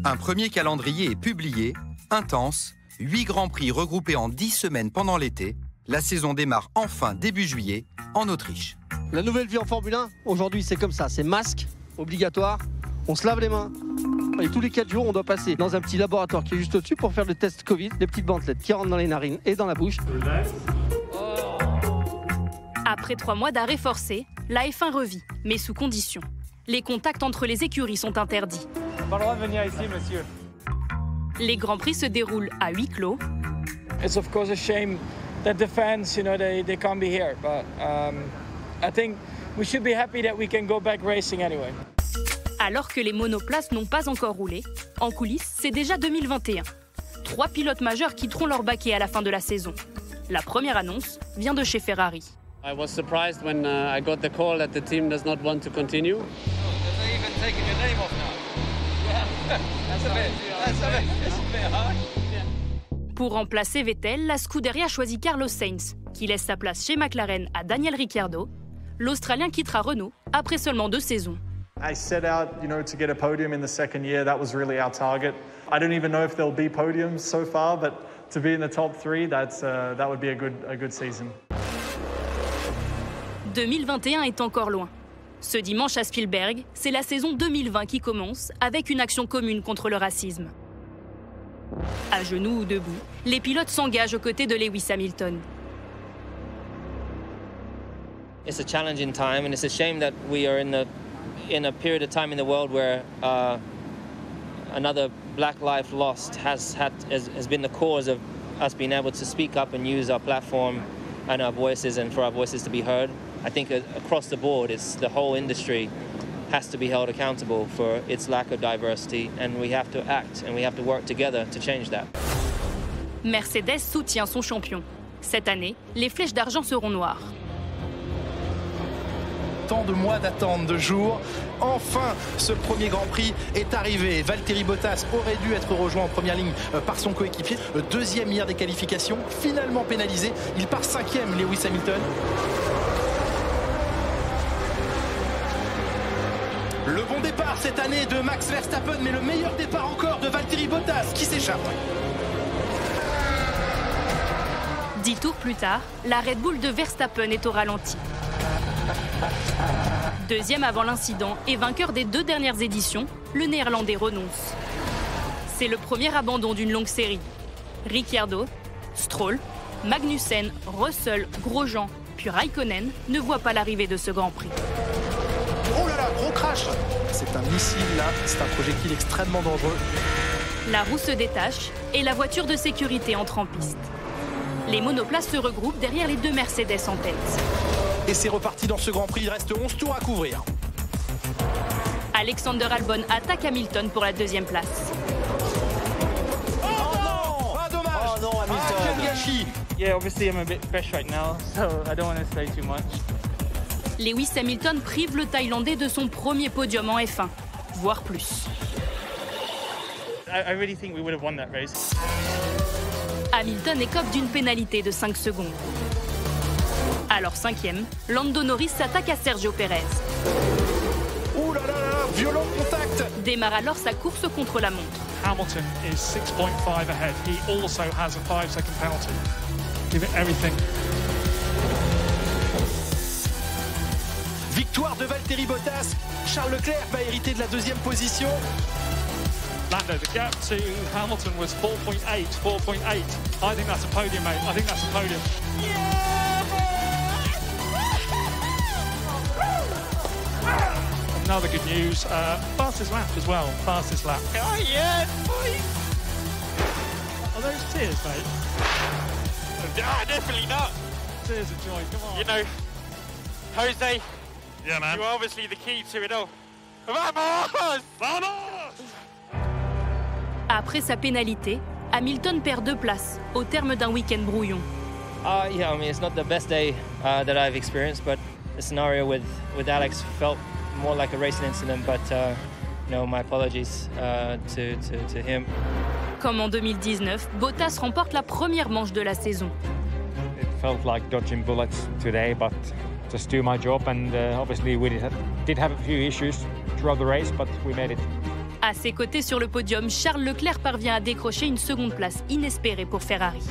Un premier calendrier est publié, intense, 8 Grands Prix regroupés en 10 semaines pendant l'été. La saison démarre enfin début juillet en Autriche. La nouvelle vie en Formule 1, aujourd'hui c'est comme ça, c'est masque, obligatoire, on se lave les mains. Et tous les 4 jours, on doit passer dans un petit laboratoire qui est juste au-dessus pour faire le test Covid, des petites bandelettes qui rentrent dans les narines et dans la bouche. Après 3 mois d'arrêt forcé, la F1 revit, mais sous condition. Les contacts entre les écuries sont interdits. Pas le droit de venir ici, monsieur. Les Grands Prix se déroulent à huis clos. It's of course a shame that the fans, they can't be here, but I think we should be happy that we can go back racing anyway. Alors que les monoplaces n'ont pas encore roulé, en coulisses, c'est déjà 2021. 3 pilotes majeurs quitteront leur baquet à la fin de la saison. La première annonce vient de chez Ferrari. I was surprised when I got the call that the team does not want to continue. They're even taking your name off now. Yeah, that's a bit hard. Pour remplacer Vettel, la Scuderia choisit Carlos Sainz, qui laisse sa place chez McLaren à Daniel Ricciardo. L'Australien quittera Renault après seulement 2 saisons. I set out, to get a podium in the second year. That was really our target. I don't even know if there'll be podiums so far, but to be in the top 3, that would be a good season. 2021 est encore loin. Ce dimanche à Spielberg, c'est la saison 2020 qui commence avec une action commune contre le racisme. À genoux ou debout, les pilotes s'engagent aux côtés de Lewis Hamilton. It's a challenging time, and it's a shame that we are in a period of time in the world where another black life lost has been the cause of us being able to speak up and use our platform and our voices, and for our voices to be heard. I think across the board, the whole industry has to be held accountable for its lack of diversity, and we have to act and we have to work together to change that. Mercedes soutient son champion. Cette année, les flèches d'argent seront noires. Tant de mois d'attente, de jours. Enfin, ce premier Grand Prix est arrivé. Valtteri Bottas aurait dû être rejoint en première ligne par son coéquipier. Deuxième hier des qualifications, finalement pénalisé. Il part 5e, Lewis Hamilton. Le bon départ cette année de Max Verstappen, mais le meilleur départ encore de Valtteri Bottas qui s'échappe. 10 tours plus tard, la Red Bull de Verstappen est au ralenti. Deuxième avant l'incident et vainqueur des 2 dernières éditions, le Néerlandais renonce. C'est le premier abandon d'une longue série. Ricciardo, Stroll, Magnussen, Russell, Grosjean, puis Raikkonen ne voient pas l'arrivée de ce Grand Prix. Oh là là, gros crash! C'est un missile là, c'est un projectile extrêmement dangereux. La roue se détache et la voiture de sécurité entre en piste. Les monoplaces se regroupent derrière les 2 Mercedes en tête. Et c'est reparti dans ce Grand Prix, il reste 11 tours à couvrir. Alexander Albon attaque Hamilton pour la 2e place. Oh non! Ah dommage! Oh non, Hamilton! Ah, quel gâchis! Yeah, obviously I'm a bit fresh right now, so I don't want to say too much. Lewis Hamilton prive le Thaïlandais de son premier podium en F1, voire plus. I really think we would have won that race. Hamilton écope d'une pénalité de 5 secondes. Alors 5e, Lando Norris s'attaque à Sergio Pérez. Ouh là là là, violent contact! Démarre alors sa course contre la montre. Hamilton is 6.5 ahead. He also has a 5-second penalty. Give it everything. Victoire de Valtteri Bottas. Charles Leclerc va hériter de la 2e position. Lando, the gap to Hamilton was 4.8. I think that's a podium, mate. I think that's a podium. Another good news. Fastest lap as well. Fastest lap. Oh yeah, boy. Are those tears, mate? Ah, definitely not. Tears of joy. Come on. You know, Jose, Yeah, man. you're obviously the key to it all. Vamos! Vamos! Après sa pénalité, Hamilton perd 2 places au terme d'un week-end brouillon. Yeah, I mean, it's not the best day that I've experienced, but the scenario with Alex felt more like a racing incident, but my apologies to him. Comme en 2019, Bottas remporte la première manche de la saison. It felt like dodging bullets today, but just do my job, and obviously we did have a few issues throughout the race, but we made it. À ses côtés sur le podium, Charles Leclerc parvient à décrocher une seconde place inespérée pour Ferrari.